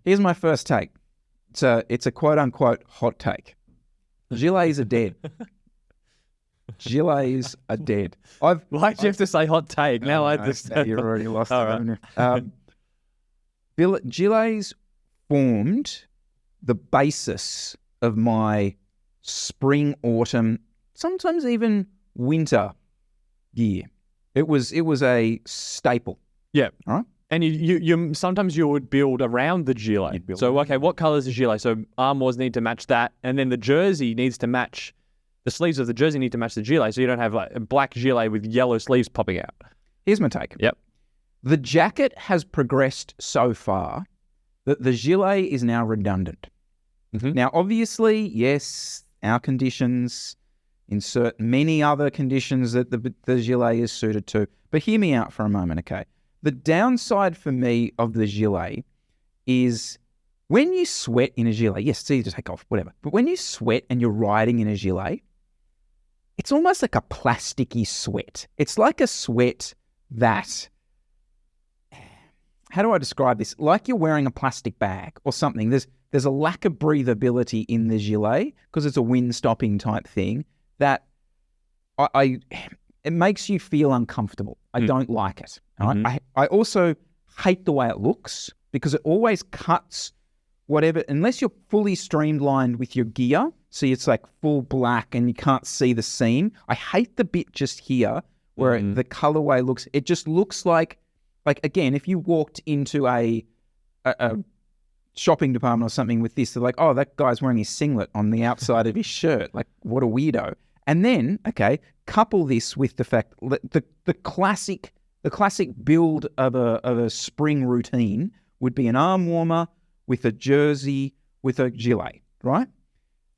Here's my first take. It's a quote unquote hot take. Gilets are dead. Gilets are dead. Why'd you have to say hot take? Now I understand. You've already lost All it. right. Gilets formed the basis of my spring, autumn, sometimes even winter gear. It was a staple. Yeah. All right. And you sometimes you would build around the gilet. So, okay, what color is the gilet? So armors need to match that. And then the jersey needs to match, the sleeves of the jersey need to match the gilet. So you don't have like a black gilet with yellow sleeves popping out. Here's my take. Yep. The jacket has progressed so far that the gilet is now redundant. Mm-hmm. Now, obviously, yes, our conditions insert many other conditions that the gilet is suited to. But hear me out for a moment, okay? The downside for me of the gilet is when you sweat in a gilet, yes, it's easy to take off, whatever. But when you sweat and you're riding in a gilet, it's almost like a plasticky sweat. It's like a sweat that, how do I describe this? Like you're wearing a plastic bag or something. There's a lack of breathability in the gilet because it's a wind-stopping type thing that it makes you feel uncomfortable. I don't like it. Mm-hmm. Right? I also hate the way it looks because it always cuts whatever, unless you're fully streamlined with your gear, see it's like full black and you can't see the seam. I hate the bit just here where the colorway looks, it just looks like again, if you walked into a shopping department or something with this, they're like, oh, that guy's wearing his singlet on the outside of his shirt. Like, what a weirdo. And then, okay, couple this with the fact that the classic build of a spring routine would be an arm warmer with a jersey with a gilet, right?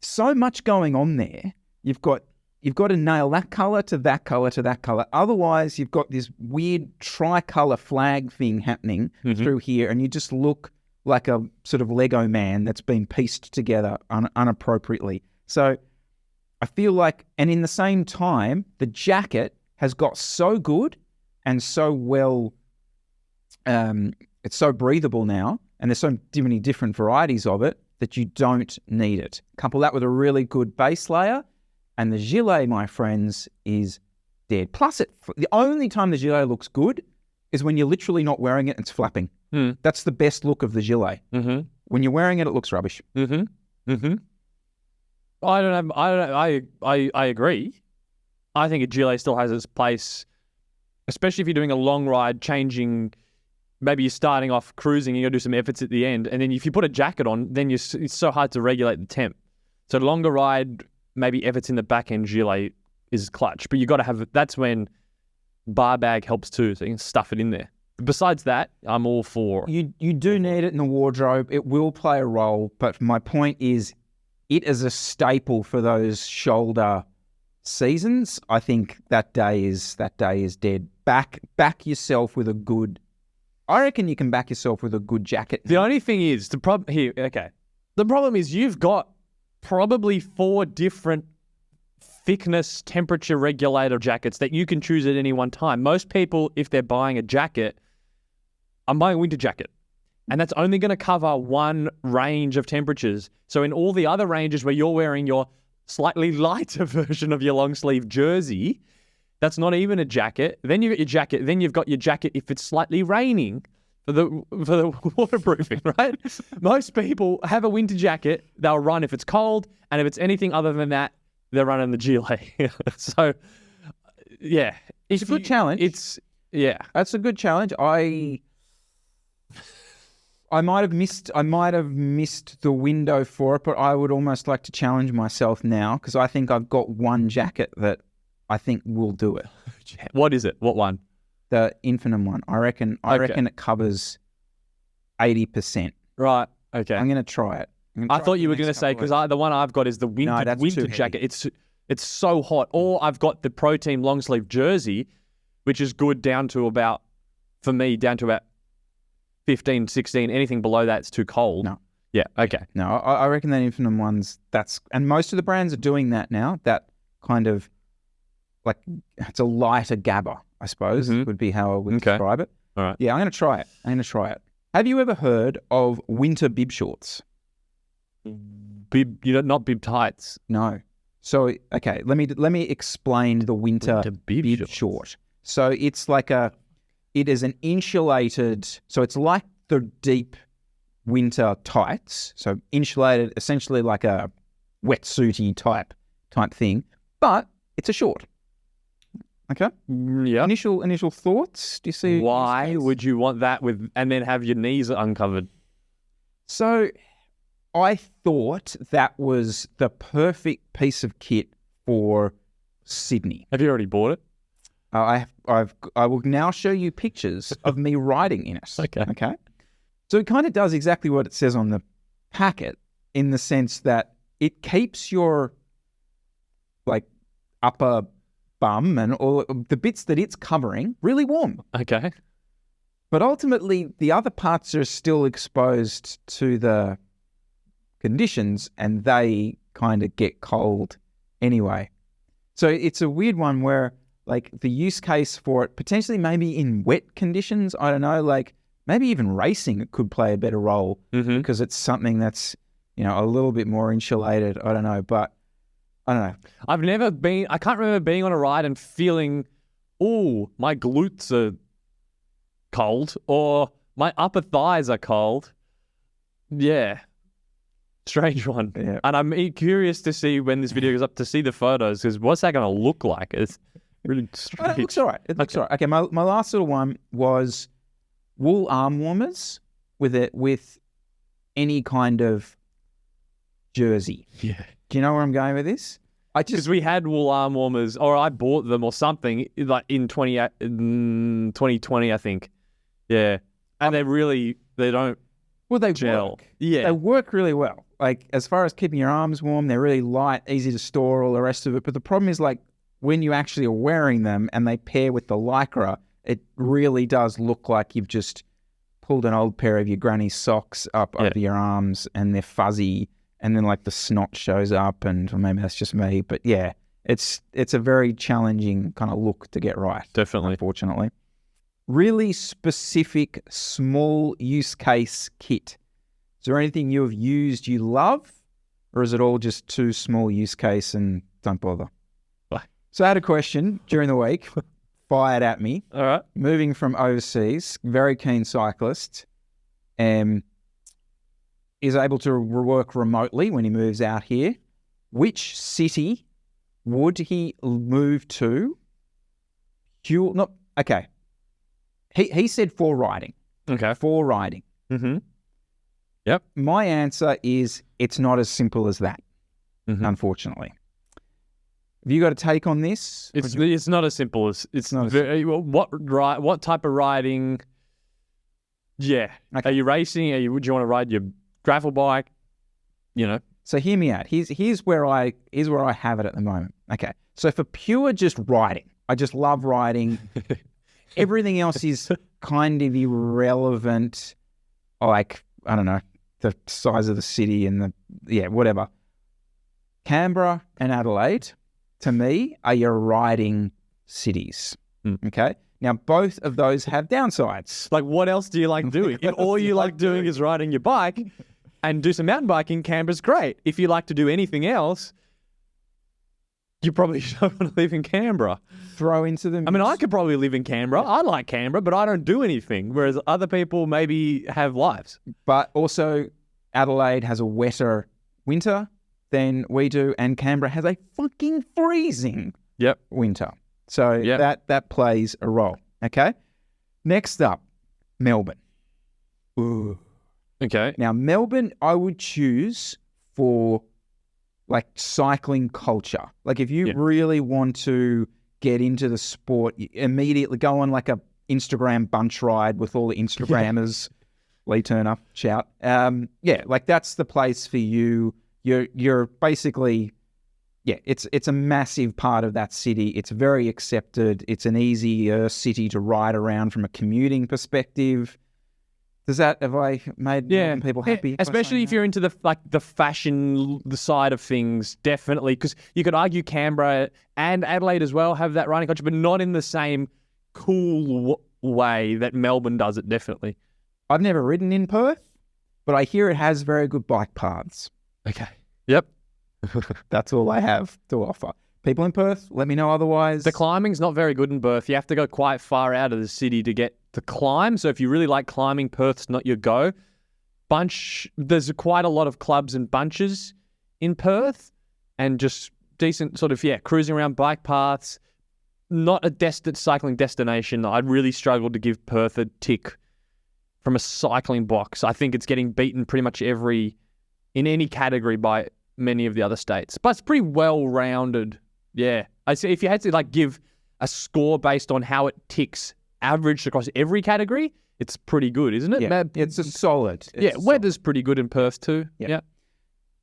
So much going on there. You've got you've got to nail that color to that color to that color. Otherwise, you've got this weird tricolor flag thing happening through here, and you just look like a sort of Lego man that's been pieced together inappropriately. So I feel like, and in the same time, the jacket has got so good and so well, it's so breathable now, and there's so many different varieties of it that you don't need it. Couple that with a really good base layer, and the gilet, my friends, is dead. Plus, the only time the gilet looks good is when you're literally not wearing it and it's flapping. That's the best look of the gilet. When you're wearing it, it looks rubbish. I agree. I think a gilet still has its place, especially if you're doing a long ride, changing. Maybe you're starting off cruising, you got to do some efforts at the end, and then if you put a jacket on, then it's so hard to regulate the temp. So longer ride, maybe efforts in the back end, gilet is clutch, but you got to have. That's when bar bag helps too, so you can stuff it in there. Besides that, I'm all for. You do need it in the wardrobe. It will play a role, but my point is, it is a staple for those shoulder seasons. I think that day is dead. Back yourself with a good. I reckon you can back yourself with a good jacket. The only thing is the problem here. Okay, the problem is you've got probably 4 different thickness temperature regulator jackets that you can choose at any one time. Most people, if they're buying a jacket, I'm buying a winter jacket, and that's only going to cover one range of temperatures. So in all the other ranges where you're wearing your slightly lighter version of your long sleeve jersey, that's not even a jacket. Then you've got your jacket. Then you've got your jacket if it's slightly raining for the waterproofing, right? Most people have a winter jacket. They'll run if it's cold, and if it's anything other than that, they're running the gilet. So, yeah. It's a good challenge. That's a good challenge. I might have missed the window for it, but I would almost like to challenge myself now, because I think I've got one jacket that I think will do it. What is it? What one? The Infinium one. I reckon it covers 80%. Right. Okay. I'm going to try it. I thought you were going to say, because the one I've got is the winter jacket. It's so hot. Or I've got the Pro Team long sleeve jersey, which is good down to about 15, 16. Anything below that, it's too cold. No. Yeah. Okay. No, I reckon that Infinium one's, and most of the brands are doing that now. That kind of, like, it's a lighter gabber, I suppose, would be how I would describe it. All right. Yeah, I'm going to try it. Have you ever heard of winter bib shorts? Not bib tights. No. So, okay, let me explain the winter bib short. So it's it is an insulated, so it's like the deep winter tights. So insulated, essentially like a wetsuity type thing, but it's a short. Okay. Yeah. Initial thoughts? Do you see? Why would you want that and then have your knees uncovered? So I thought that was the perfect piece of kit for Sydney. Have you already bought it? I will now show you pictures of me riding in it. Okay. So it kind of does exactly what it says on the packet, in the sense that it keeps your upper bum and all the bits that it's covering really warm. Okay. But ultimately, the other parts are still exposed to the conditions, and they kind of get cold anyway. So it's a weird one where, the use case for it, potentially maybe in wet conditions, I don't know, maybe even racing, it could play a better role because it's something that's, a little bit more insulated. I don't know, but I don't know. I can't remember being on a ride and feeling, my glutes are cold or my upper thighs are cold. Yeah. Strange one. Yeah. And I'm curious to see when this video goes up to see the photos, because what's that going to look like? It's really strange. It looks all right. Okay, my last little one was wool arm warmers with any kind of jersey. Yeah. Do you know where I'm going with this? Because we had wool arm warmers, or I bought them or something, in 2020, I think. Yeah. And they don't Well, they gel. work. Yeah. They work really well. Like, as far as keeping your arms warm, they're really light, easy to store, all the rest of it. But the problem is, like, when you actually are wearing them and they pair with the Lycra, it really does look like you've just pulled an old pair of your granny's socks up over your arms, and they're fuzzy, and then, like, the snot shows up, and or maybe that's just me. But, yeah, it's a very challenging kind of look to get right. Definitely. Unfortunately. Really specific small use case kit. Is there anything you have used you love, or is it all just too small use case and don't bother? Bye. So I had a question during the week, fired at me. All right. Moving from overseas, very keen cyclist, is able to work remotely when he moves out here. Which city would he move to? Okay. He said for riding. Okay. For riding. Mm-hmm. Yep. My answer is it's not as simple as that, unfortunately. Have you got a take on this? It's not as simple as it's not. What type of riding? Yeah. Okay. Are you racing? Would you want to ride your gravel bike? You know. So hear me out. Here's where I have it at the moment. Okay. So for pure just riding, I just love riding. Everything else is kind of irrelevant. Like, I don't know, the size of the city and whatever. Canberra and Adelaide, to me, are your riding cities. Okay? Now, both of those have downsides. Like, what else do you like doing? If all you like doing is riding your bike and do some mountain biking, Canberra's great. If you like to do anything else, you probably don't want to live in Canberra. Throw into them. I mean, I could probably live in Canberra. I like Canberra, but I don't do anything, whereas other people maybe have lives. But also, Adelaide has a wetter winter than we do, and Canberra has a fucking freezing winter. So that plays a role. Okay? Next up, Melbourne. Ooh. Okay. Now, Melbourne, I would choose for, like, cycling culture. Like, if you really want to get into the sport, you immediately go on, like, a Instagram bunch ride with all the Instagrammers. Lee Turner, shout. Like, that's the place for you. You're basically, it's a massive part of that city. It's very accepted. It's an easier city to ride around from a commuting perspective. Have I made people happy? Especially if you're into the fashion side of things, definitely. Because you could argue Canberra and Adelaide as well have that riding culture, but not in the same cool way that Melbourne does it, definitely. I've never ridden in Perth, but I hear it has very good bike paths. Okay. Yep. That's all I have to offer. People in Perth, let me know otherwise. The climbing's not very good in Perth. You have to go quite far out of the city to get to climb. So if you really like climbing, Perth's not your go. There's quite a lot of clubs and bunches in Perth, and just decent sort of, cruising around bike paths. Not a cycling destination. I'd really struggle to give Perth a tick from a cycling box. I think it's getting beaten pretty much in any category by many of the other states. But it's pretty well-rounded. Yeah. I say if you had to like give a score based on how it ticks averaged across every category, it's pretty good, isn't it? Yeah, it's a solid. Weather's pretty good in Perth too. Yeah.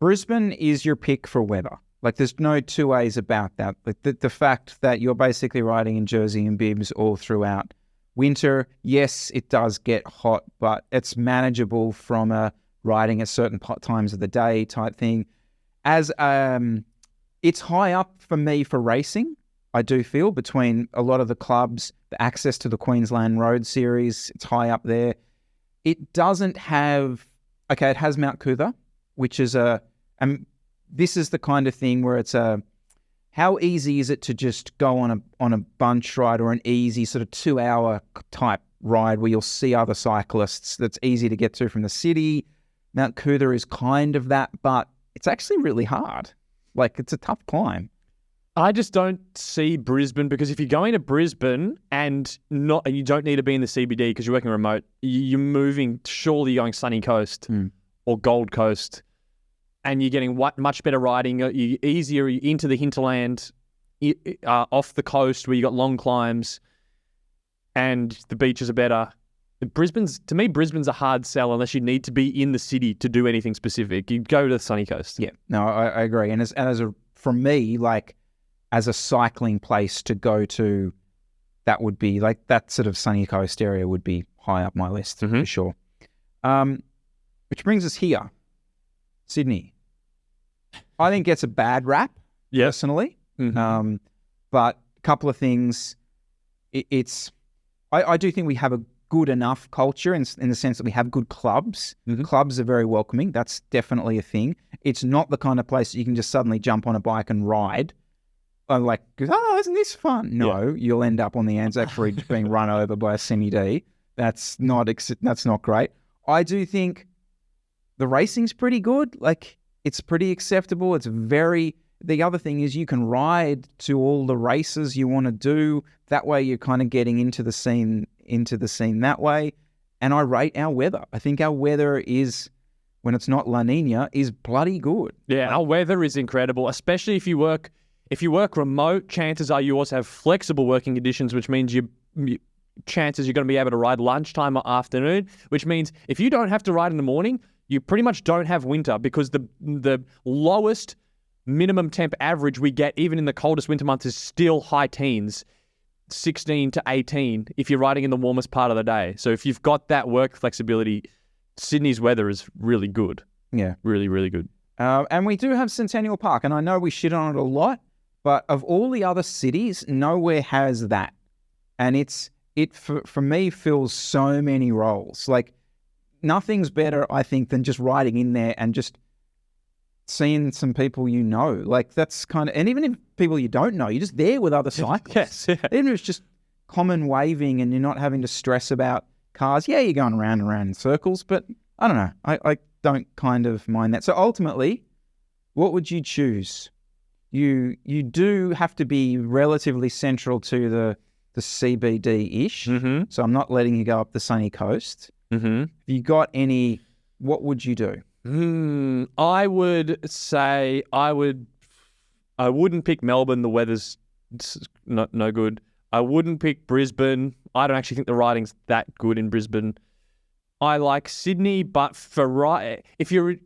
Brisbane is your pick for weather. Like, there's no two ways about that. Like, the fact that you're basically riding in jersey and bibs all throughout winter, yes, it does get hot, but it's manageable from a riding at certain times of the day type thing. As it's high up for me for racing, I do feel, between a lot of the clubs, the access to the Queensland Road Series, it's high up there. It doesn't have, it has Mount Cootha, which is this is the kind of thing where it's how easy is it to just go on a bunch ride or an easy sort of 2-hour type ride where you'll see other cyclists that's easy to get to from the city. Mount Cootha is kind of that, but it's actually really hard. Like, it's a tough climb. I just don't see Brisbane, because if you're going to Brisbane and you don't need to be in the CBD because you're working remote, you're moving, surely you're going Sunny Coast or Gold Coast, and you're getting much better riding. You're easier into the hinterland, off the coast where you got long climbs and the beaches are better. Brisbane's a hard sell unless you need to be in the city to do anything specific. You go to the sunny coast. Yeah, no, I agree. And for me, like as a cycling place to go to, that would be like that sort of sunny coast area would be high up my list for sure. Which brings us here, Sydney. I think gets a bad rap personally, but a couple of things. I do think we have a good enough culture in the sense that we have good clubs. Clubs are very welcoming. That's definitely a thing. It's not the kind of place that you can just suddenly jump on a bike and ride. Like, isn't this fun? No, you'll end up on the Anzac Bridge being run over by a semi-D. That's not great. I do think the racing's pretty good. Like, it's pretty acceptable. The other thing is you can ride to all the races you want to do. That way you're kind of getting into the scene that way. And I rate our weather. I think our weather is, when it's not La Nina, is bloody good. Yeah, our weather is incredible, especially if you work remote. Chances are you also have flexible working conditions, which means chances you're going to be able to ride lunchtime or afternoon, which means if you don't have to ride in the morning, you pretty much don't have winter, because the lowest minimum temp average we get, even in the coldest winter months, is still high teens, 16 to 18, if you're riding in the warmest part of the day. So if you've got that work flexibility, Sydney's weather is really good. Yeah. Really, really good. And we do have Centennial Park, and I know we shit on it a lot, but of all the other cities, nowhere has that. And it for me fills so many roles. Like, nothing's better, I think, than just riding in there and just seeing some people you know. Like, that's kind of, and even if people you don't know, you're just there with other cyclists. Yes, yeah. Even if it's just common waving and you're not having to stress about cars. Yeah, you're going around and around in circles, but I don't know. I don't kind of mind that. So ultimately, what would you choose? You do have to be relatively central to the CBD-ish. So I'm not letting you go up the sunny coast. If you got any, what would you do? I would say I wouldn't pick Melbourne. The weather's no good. I wouldn't pick Brisbane. I don't actually think the riding's that good in Brisbane. I like Sydney, but if you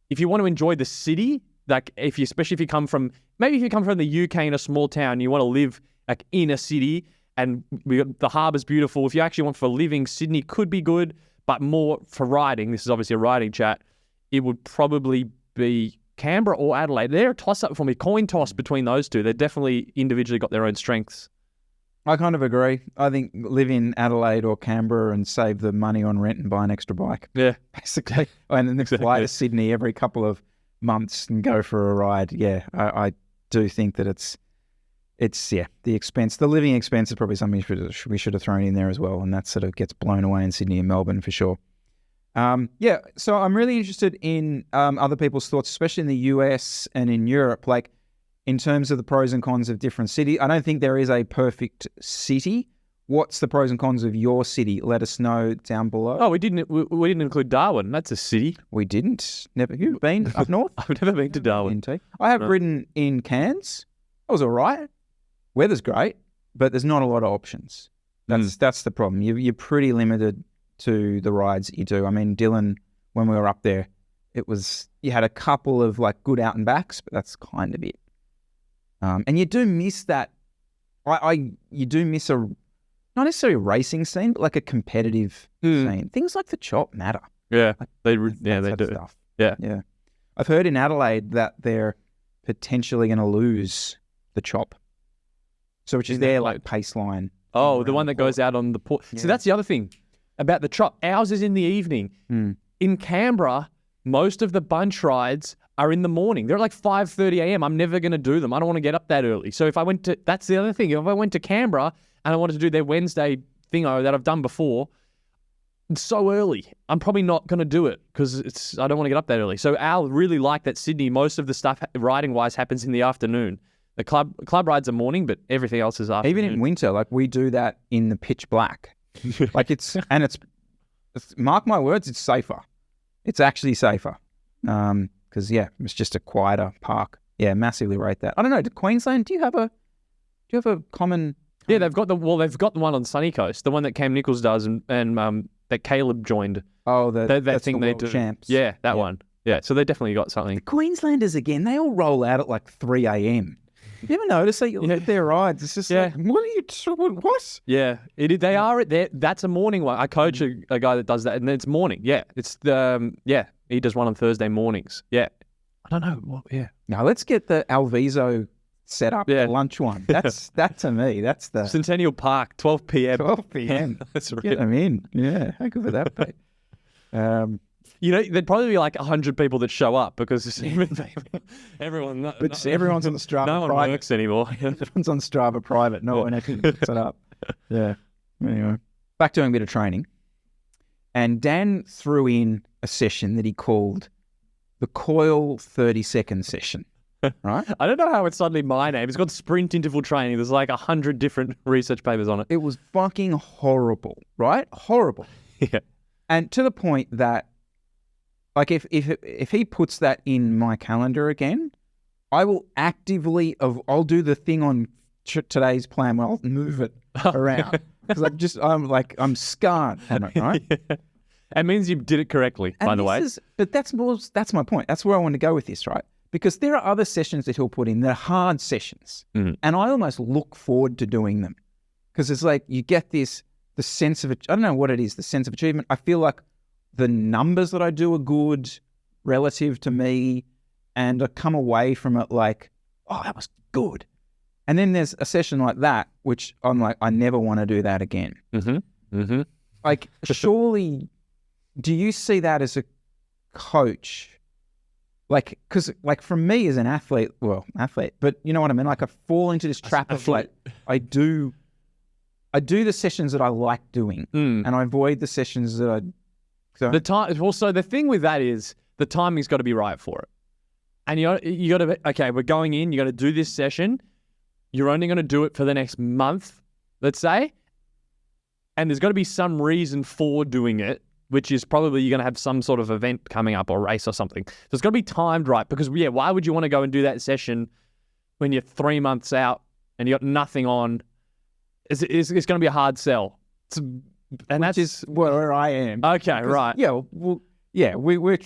want to enjoy the city, like especially if you come from the UK in a small town, you want to live like in a city, and the harbour's beautiful. If you actually want for living, Sydney could be good, but more for riding. This is obviously a riding chat. It would probably be Canberra or Adelaide. They're a toss-up for me, coin toss between those two. They've definitely individually got their own strengths. I kind of agree. I think live in Adelaide or Canberra and save the money on rent and buy an extra bike. Yeah. Basically. And then fly to Sydney every couple of months and go for a ride. Yeah, I do think that it's the expense. The living expense is probably something we should have thrown in there as well, and that sort of gets blown away in Sydney and Melbourne for sure. So I'm really interested in other people's thoughts, especially in the US and in Europe, like in terms of the pros and cons of different cities. I don't think there is a perfect city. What's the pros and cons of your city? Let us know down below. Oh, we didn't include Darwin. That's a city. We didn't. Never. Have you been up north? I've never been to Darwin. I have ridden in Cairns. It was all right. Weather's great, but there's not a lot of options. That's the problem. You're pretty limited to the rides that you do. I mean, Dylan, when we were up there, you had a couple of like good out and backs, but that's kind of it. And you do miss that. You do miss not necessarily a racing scene, but like a competitive scene. Things like the chop matter. Yeah, like, they do. Stuff. Yeah. I've heard in Adelaide that they're potentially going to lose the chop. So which is their like pace line. Oh, the one that goes out on the port. Yeah. So that's the other thing about the chop. Ours is in the evening. In Canberra, most of the bunch rides are in the morning. They're like 5:30 a.m. I'm never going to do them. I don't want to get up that early. So that's the other thing. If I went to Canberra and I wanted to do their Wednesday thingo that I've done before, it's so early. I'm probably not going to do it because I don't want to get up that early. So Al really liked that Sydney, most of the stuff riding-wise happens in the afternoon. The club rides are morning, but everything else is afternoon. Even in winter, like we do that in the pitch black. Like it's mark my words, it's safer. It's actually safer. Because it's just a quieter park. Yeah, massively rate that. I don't know. Queensland, do you have a common? Yeah, they've got the one on Sunny Coast, the one that Cam Nichols does, and that Caleb joined. Oh, They that's think the they world do. champs. Yeah, that one. Yeah, so they definitely got something. Queenslanders again, they all roll out at like 3 a.m. You ever notice they look at their rides? It's just like, what are you? What? Yeah, they are at there. That's a morning one. I coach a guy that does that, and it's morning. Yeah, it's the he does one on Thursday mornings. Yeah, I don't know. Now let's get the Alviso set up. The lunch one. That to me. That's the Centennial Park, 12 p.m. 12 p.m. That's right. Get them in. Yeah, how good would that be? There'd probably be like 100 people that show up because everyone. Everyone's on the Strava. No one private. works anymore. Everyone's on Strava private. No one actually picks it up. Yeah. Anyway, back doing a bit of training, and Dan threw in a session that he called the Coil 30-second session. Right? I don't know how it's suddenly my name. It's got sprint interval training. There's like 100 different research papers on it. It was fucking horrible, right? Horrible. Yeah. And to the point that, like, if he puts that in my calendar again, I will actively I'll do the thing on today's plan where I'll move it around because I'm scarred from it, right? Yeah. It means you did it correctly, by the way. But that's my point. That's where I want to go with this, right? Because there are other sessions that he'll put in that are hard sessions, and I almost look forward to doing them because it's like you get the sense of I don't know what it is, the sense of achievement. I feel like the numbers that I do are good relative to me, and I come away from it like, oh, that was good. And then there's a session like that, which I'm like, I never want to do that again. Like, surely, do you see that as a coach? Like, because like for me as an athlete, but you know what I mean? Like I fall into this trap of like, I do the sessions that I like doing and I avoid the sessions that I don't. The thing with that is the timing's got to be right for it. And you got to, okay, we're going in, you got to do this session. You're only going to do it for the next month, let's say. And there's got to be some reason for doing it, which is probably you're going to have some sort of event coming up or race or something. So it's got to be timed right because, why would you want to go and do that session when you're 3 months out and you got nothing on? It's going to be a hard sell. Which is where I am. Okay, right. Yeah, we're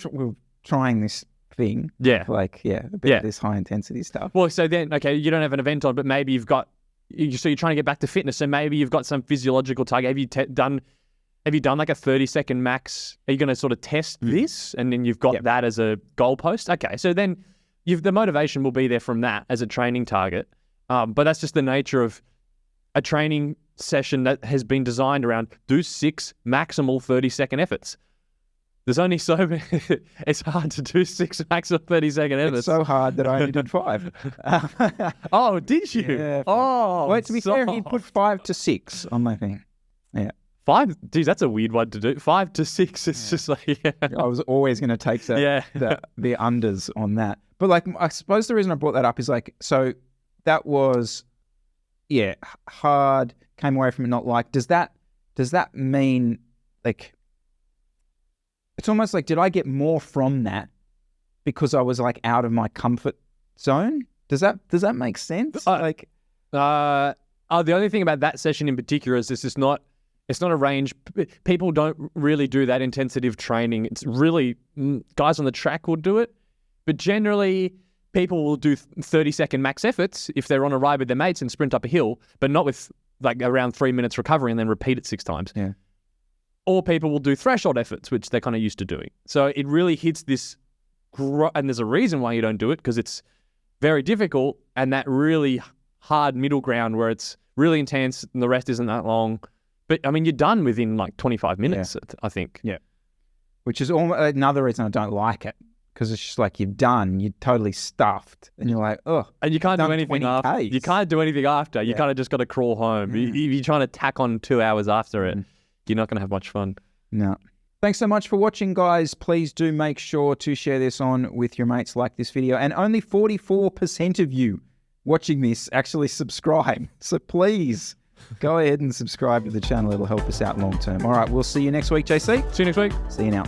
trying this thing. Yeah. Like, a bit of this high intensity stuff. Well, so then, okay, you don't have an event on, but maybe you've got, so you're trying to get back to fitness. So maybe you've got some physiological target. Have you done like a 30-second max? Are you going to sort of test this? And then you've got that as a goalpost? Okay, so then the motivation will be there from that as a training target. But that's just the nature of a training session that has been designed around do 6 maximal 30-second efforts. There's only so many. It's hard to do 6 maximal 30-second efforts. It's so hard that I only did 5. Oh, did you? Yeah. Oh, wait, to be fair, he put 5 to 6 on my thing. Yeah. 5, geez, that's a weird one to do. 5 to 6, it's just like, I was always going to take the unders on that. But like, I suppose the reason I brought that up is like, so that was, hard, came away from it not like, does that mean like, it's almost like, did I get more from that because I was like out of my comfort zone? Does that make sense? The only thing about that session in particular is it's not a range. People don't really do that intensive training. It's really, guys on the track will do it, but generally people will do 30-second max efforts if they're on a ride with their mates and sprint up a hill, but not with like around 3 minutes recovery and then repeat it 6 times. Yeah. Or people will do threshold efforts, which they're kind of used to doing. So it really hits this, and there's a reason why you don't do it, because it's very difficult, and that really hard middle ground where it's really intense and the rest isn't that long. But I mean, you're done within like 25 minutes, I think. Yeah. Which is another reason I don't like it, because it's just like you're totally stuffed, and you're like, oh. And you can't do anything after. You can't do anything after. You kind of just got to crawl home. If you're trying to tack on 2 hours after it, you're not going to have much fun. No. Thanks so much for watching, guys. Please do make sure to share this on with your mates, like this video. And only 44% of you watching this actually subscribe. So please go ahead and subscribe to the channel. It'll help us out long term. All right, we'll see you next week, JC. See you next week. See you now.